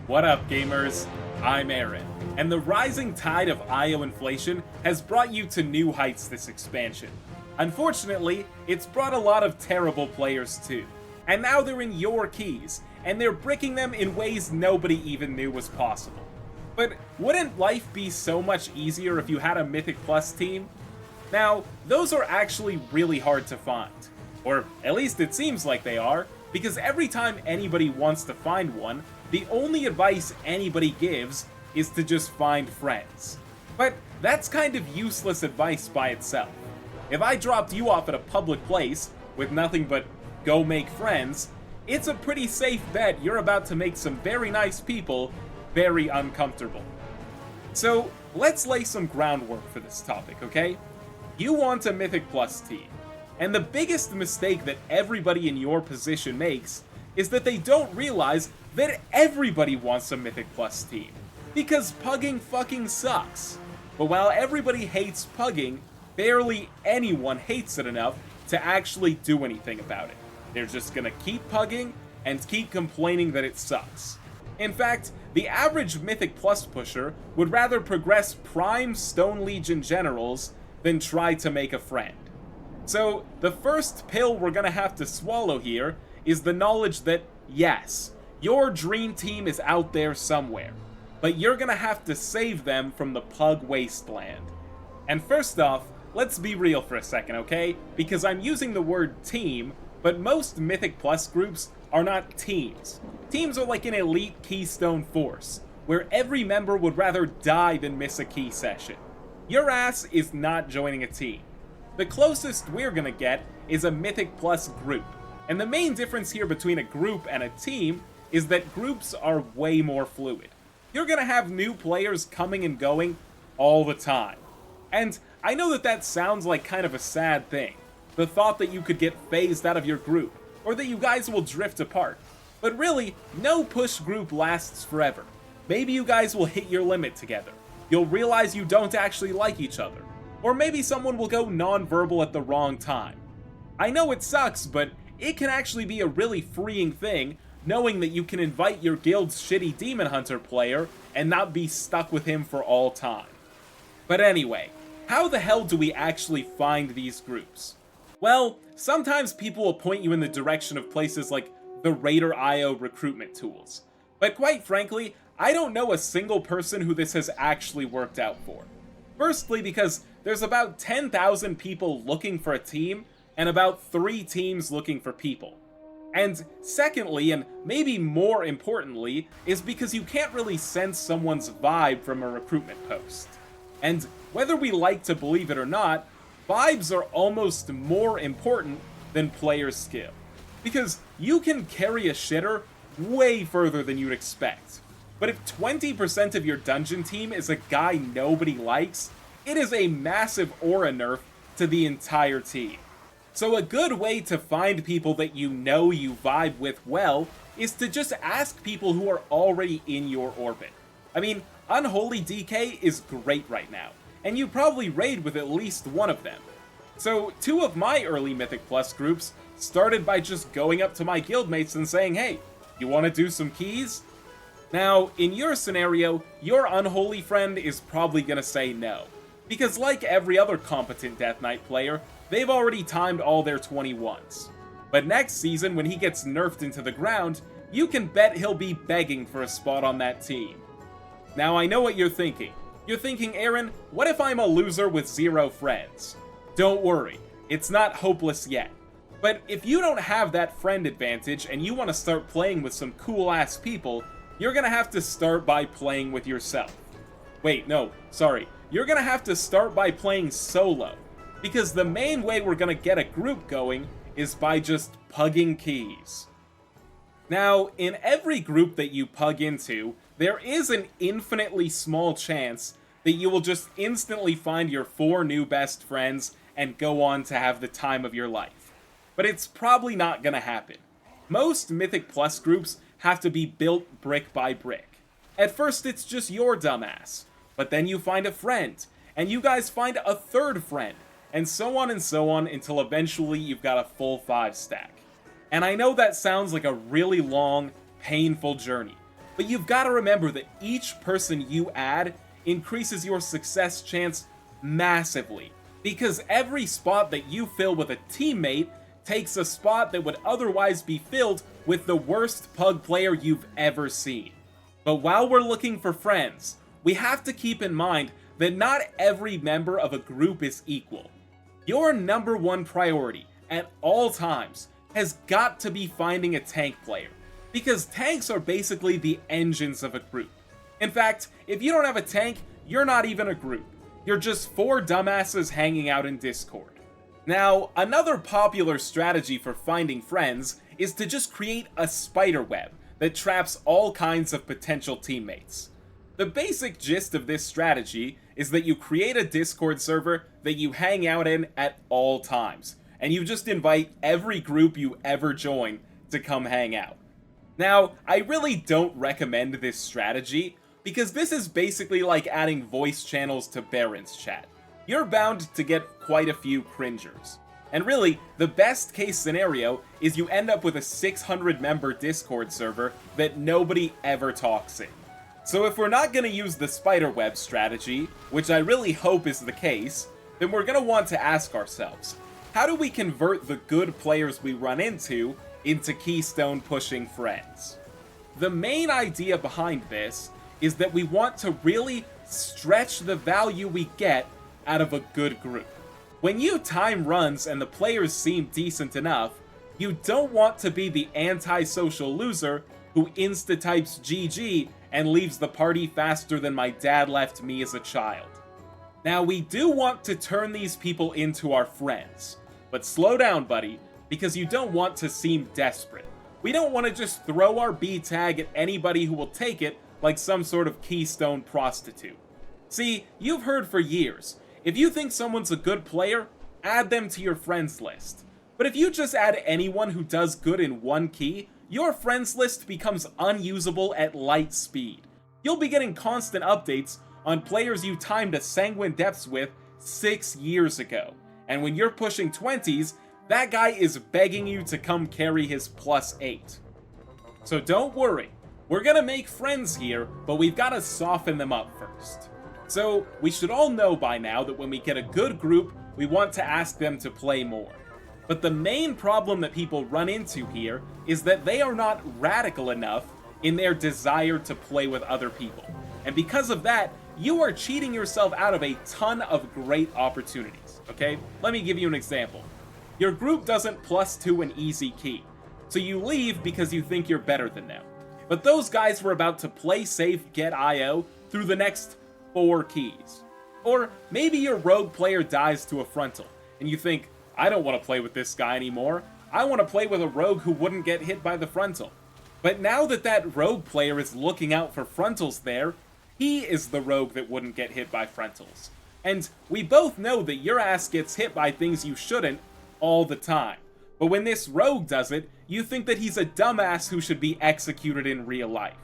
What up, gamers? I'm Aaron, and the rising tide of IO inflation has brought you to new heights this expansion. Unfortunately, it's brought a lot of terrible players too, and now they're in your keys, and they're bricking them in ways nobody even knew was possible. But wouldn't life be so much easier if you had a Mythic Plus team? Now, those are actually really hard to find, or at least it seems like they are, because every time anybody wants to find one, the only advice anybody gives is to just find friends. But that's kind of useless advice by itself. If I dropped you off at a public place with nothing but go make friends, it's a pretty safe bet you're about to make some very nice people very uncomfortable. So let's lay some groundwork for this topic, okay? You want a Mythic Plus team, and the biggest mistake that everybody in your position makes is that they don't realize that everybody wants a Mythic Plus team, because pugging fucking sucks. But while everybody hates pugging, barely anyone hates it enough to actually do anything about it. They're just gonna keep pugging and keep complaining that it sucks. In fact, the average Mythic Plus pusher would rather progress prime Stone Legion generals than try to make a friend. So the first pill we're gonna have to swallow here is the knowledge that, yes, your dream team is out there somewhere, but you're gonna have to save them from the pug wasteland. And first off, let's be real for a second, okay? Because I'm using the word team, but most Mythic Plus groups are not teams. Teams are like an elite keystone force, where every member would rather die than miss a key session. Your ass is not joining a team. The closest we're gonna get is a Mythic Plus group, and the main difference here between a group and a team is that groups are way more fluid. You're gonna have new players coming and going all the time. And I know that that sounds like kind of a sad thing, the thought that you could get phased out of your group, or that you guys will drift apart. But really, no push group lasts forever. Maybe you guys will hit your limit together. You'll realize you don't actually like each other. Or maybe someone will go non-verbal at the wrong time. I know it sucks, but it can actually be a really freeing thing knowing that you can invite your guild's shitty Demon Hunter player and not be stuck with him for all time. But anyway, how the hell do we actually find these groups? Well, sometimes people will point you in the direction of places like the Raider IO recruitment tools. But quite frankly, I don't know a single person who this has actually worked out for. Firstly, because there's about 10,000 people looking for a team, and about 3 teams looking for people. And secondly, and maybe more importantly, is because you can't really sense someone's vibe from a recruitment post. And whether we like to believe it or not, vibes are almost more important than player skill. Because you can carry a shitter way further than you'd expect. But if 20% of your dungeon team is a guy nobody likes, it is a massive aura nerf to the entire team. So a good way to find people that you know you vibe with well is to just ask people who are already in your orbit. I mean, Unholy DK is great right now, and you probably raid with at least one of them. So 2 of my early Mythic Plus groups started by just going up to my guildmates and saying, hey, you want to do some keys? Now, in your scenario, your unholy friend is probably gonna say no, because like every other competent Death Knight player, they've already timed all their 21s. But next season, when he gets nerfed into the ground, you can bet he'll be begging for a spot on that team. Now I know what you're thinking. You're thinking, Aaron, what if I'm a loser with 0 friends? Don't worry, it's not hopeless yet. But if you don't have that friend advantage and you want to start playing with some cool ass people, you're gonna have to start by playing with yourself. Wait, no, sorry. You're gonna have to start by playing solo. Because the main way we're gonna get a group going is by just pugging keys. Now, in every group that you pug into, there is an infinitely small chance that you will just instantly find your 4 new best friends and go on to have the time of your life. But it's probably not gonna happen. Most Mythic Plus groups have to be built brick by brick. At first it's just your dumbass, but then you find a friend, and you guys find a 3rd friend, and so on until eventually you've got a full 5 stack. And I know that sounds like a really long, painful journey, But you've got to remember that each person you add increases your success chance massively, because every spot that you fill with a teammate takes a spot that would otherwise be filled with the worst pug player you've ever seen. But while we're looking for friends, we have to keep in mind that not every member of a group is equal. Your number one priority at all times has got to be finding a tank player, because tanks are basically the engines of a group. In fact, if you don't have a tank, you're not even a group. You're just four dumbasses hanging out in Discord. Now, another popular strategy for finding friends is to just create a spider web that traps all kinds of potential teammates. The basic gist of this strategy is that you create a Discord server that you hang out in at all times, and you just invite every group you ever join to come hang out. Now, I really don't recommend this strategy, because this is basically like adding voice channels to Baron's chat. You're bound to get quite a few cringers. And really, the best case scenario is you end up with a 600-member Discord server that nobody ever talks in. So if we're not going to use the spiderweb strategy, which I really hope is the case, then we're going to want to ask ourselves, how do we convert the good players we run into keystone pushing friends? The main idea behind this is that we want to really stretch the value we get out of a good group. When you time runs and the players seem decent enough, you don't want to be the antisocial loser who insta-types GG and leaves the party faster than my dad left me as a child. Now, we do want to turn these people into our friends, but slow down, buddy, because you don't want to seem desperate. We don't want to just throw our B tag at anybody who will take it like some sort of keystone prostitute. See, you've heard for years, if you think someone's a good player, add them to your friends list. But if you just add anyone who does good in one key, your friends list becomes unusable at light speed. You'll be getting constant updates on players you timed a sanguine depths with 6 years ago. And when you're pushing 20s, that guy is begging you to come carry his +8. So don't worry, we're gonna make friends here, but we've gotta soften them up first. So we should all know by now that when we get a good group, we want to ask them to play more. But the main problem that people run into here is that they are not radical enough in their desire to play with other people. And because of that, you are cheating yourself out of a ton of great opportunities, okay? Let me give you an example. Your group doesn't +2 an easy key, so you leave because you think you're better than them. But those guys were about to play safe, get IO through the next 4 keys. Or maybe your rogue player dies to a frontal, and you think, I don't want to play with this guy anymore. I want to play with a rogue who wouldn't get hit by the frontal. But now that that rogue player is looking out for frontals there, he is the rogue that wouldn't get hit by frontals. And we both know that your ass gets hit by things you shouldn't all the time. But when this rogue does it, you think that he's a dumbass who should be executed in real life.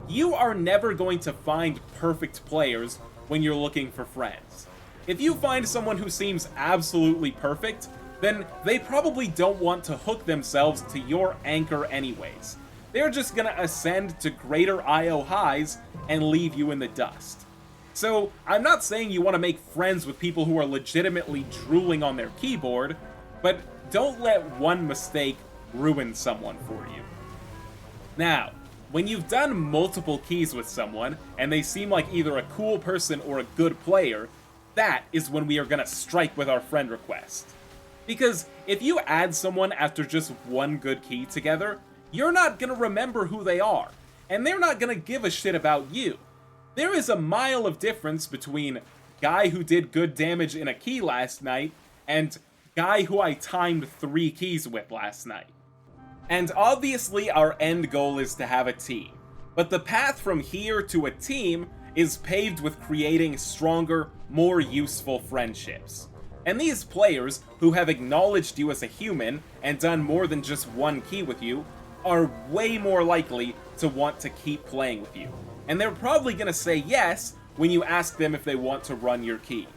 You are never going to find perfect players when you're looking for friends. If you find someone who seems absolutely perfect, then they probably don't want to hook themselves to your anchor anyways. They're just gonna ascend to greater IO highs and leave you in the dust. So, I'm not saying you want to make friends with people who are legitimately drooling on their keyboard, but don't let one mistake ruin someone for you. Now, when you've done multiple keys with someone, and they seem like either a cool person or a good player, that is when we are going to strike with our friend request. Because if you add someone after just one good key together, you're not going to remember who they are, and they're not going to give a shit about you. There is a mile of difference between guy who did good damage in a key last night and guy who I timed 3 keys with last night. And obviously our end goal is to have a team, but the path from here to a team is paved with creating stronger, more useful friendships. And these players, who have acknowledged you as a human and done more than just one key with you, are way more likely to want to keep playing with you. And they're probably gonna say yes when you ask them if they want to run your key.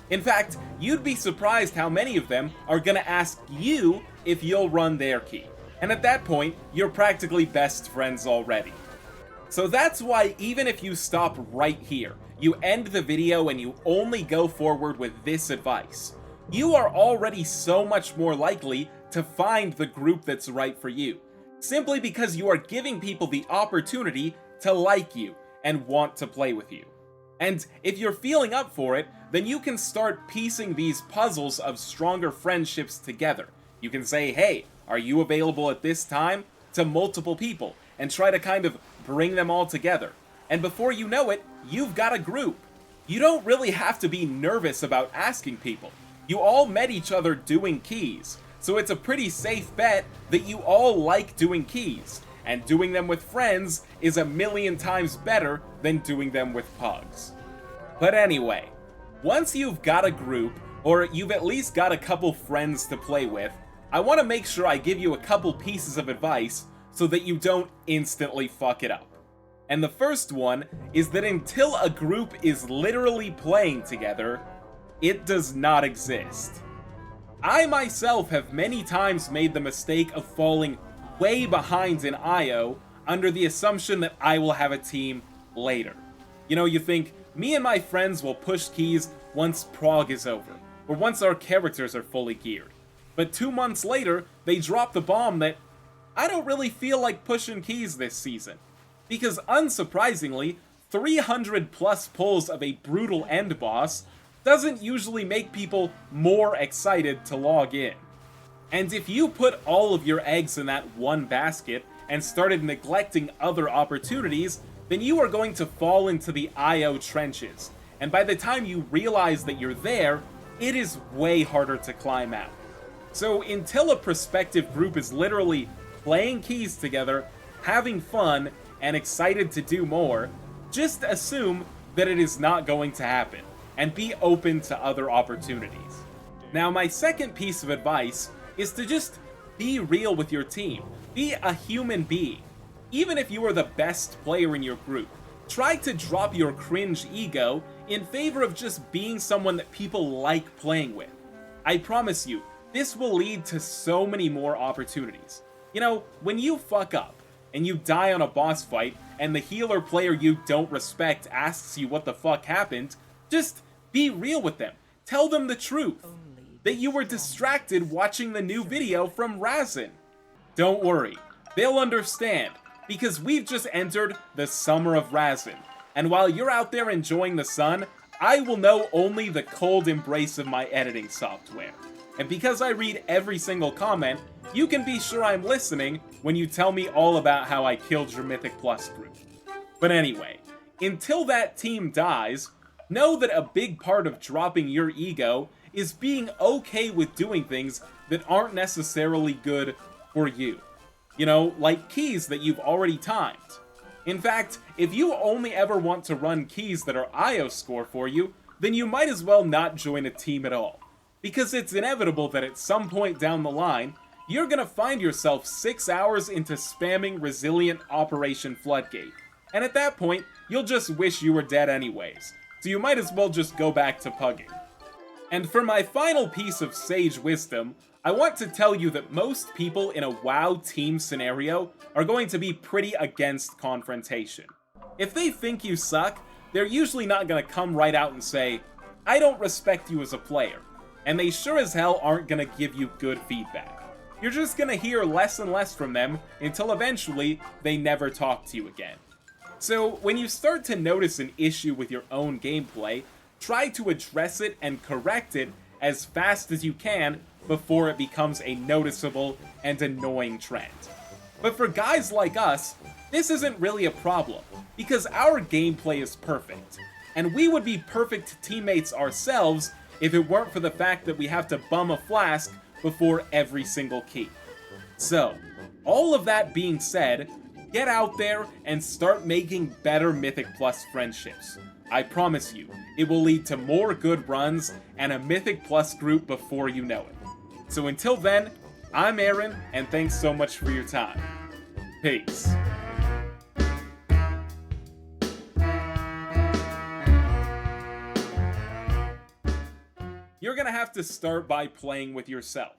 In fact, you'd be surprised how many of them are gonna ask you if you'll run their key. And at that point, you're practically best friends already. So that's why even if you stop right here, you end the video and you only go forward with this advice, you are already so much more likely to find the group that's right for you, simply because you are giving people the opportunity to like you and want to play with you. And if you're feeling up for it, then you can start piecing these puzzles of stronger friendships together. You can say, hey, are you available at this time? To multiple people, and try to kind of bring them all together. And before you know it, you've got a group. You don't really have to be nervous about asking people. You all met each other doing keys, so it's a pretty safe bet that you all like doing keys, and doing them with friends is a million times better than doing them with pugs. But anyway, once you've got a group, or you've at least got a couple friends to play with, I want to make sure I give you a couple pieces of advice so that you don't instantly fuck it up. And the first one is that until a group is literally playing together, it does not exist. I myself have many times made the mistake of falling way behind in IO under the assumption that I will have a team later. You know, you think, me and my friends will push keys once prog is over, or once our characters are fully geared. But 2 months later, they drop the bomb that I don't really feel like pushing keys this season. Because unsurprisingly, 300 plus pulls of a brutal end boss doesn't usually make people more excited to log in. And if you put all of your eggs in that one basket and started neglecting other opportunities, then you are going to fall into the IO trenches. And by the time you realize that you're there, it is way harder to climb out. So until a prospective group is literally playing keys together, having fun, and excited to do more, just assume that it is not going to happen, and be open to other opportunities. Now, my second piece of advice is to just be real with your team. Be a human being. Even if you are the best player in your group, try to drop your cringe ego in favor of just being someone that people like playing with. I promise you, this will lead to so many more opportunities. You know, when you fuck up, and you die on a boss fight, and the healer player you don't respect asks you what the fuck happened, just be real with them. Tell them the truth. That you were distracted watching the new video from Razzun. Don't worry, they'll understand, because we've just entered the summer of Razzun, and while you're out there enjoying the sun, I will know only the cold embrace of my editing software. And because I read every single comment, you can be sure I'm listening when you tell me all about how I killed your Mythic Plus group. But anyway, until that team dies, know that a big part of dropping your ego is being okay with doing things that aren't necessarily good for you. You know, like keys that you've already timed. In fact, if you only ever want to run keys that are IO score for you, then you might as well not join a team at all. Because it's inevitable that at some point down the line, you're gonna find yourself 6 hours into spamming Resilient Operation Floodgate. And at that point, you'll just wish you were dead anyways. So you might as well just go back to pugging. And for my final piece of sage wisdom, I want to tell you that most people in a WoW team scenario are going to be pretty against confrontation. If they think you suck, they're usually not gonna come right out and say, I don't respect you as a player. And they sure as hell aren't gonna give you good feedback. You're just gonna hear less and less from them until eventually they never talk to you again. So when you start to notice an issue with your own gameplay, try to address it and correct it as fast as you can before it becomes a noticeable and annoying trend. But for guys like us, this isn't really a problem, because our gameplay is perfect, and we would be perfect teammates ourselves if it weren't for the fact that we have to bum a flask before every single key. So, all of that being said, get out there and start making better Mythic Plus friendships. I promise you, it will lead to more good runs and a Mythic Plus group before you know it. So until then, I'm Aaron, and thanks so much for your time. Peace. You're gonna have to start by playing with yourself.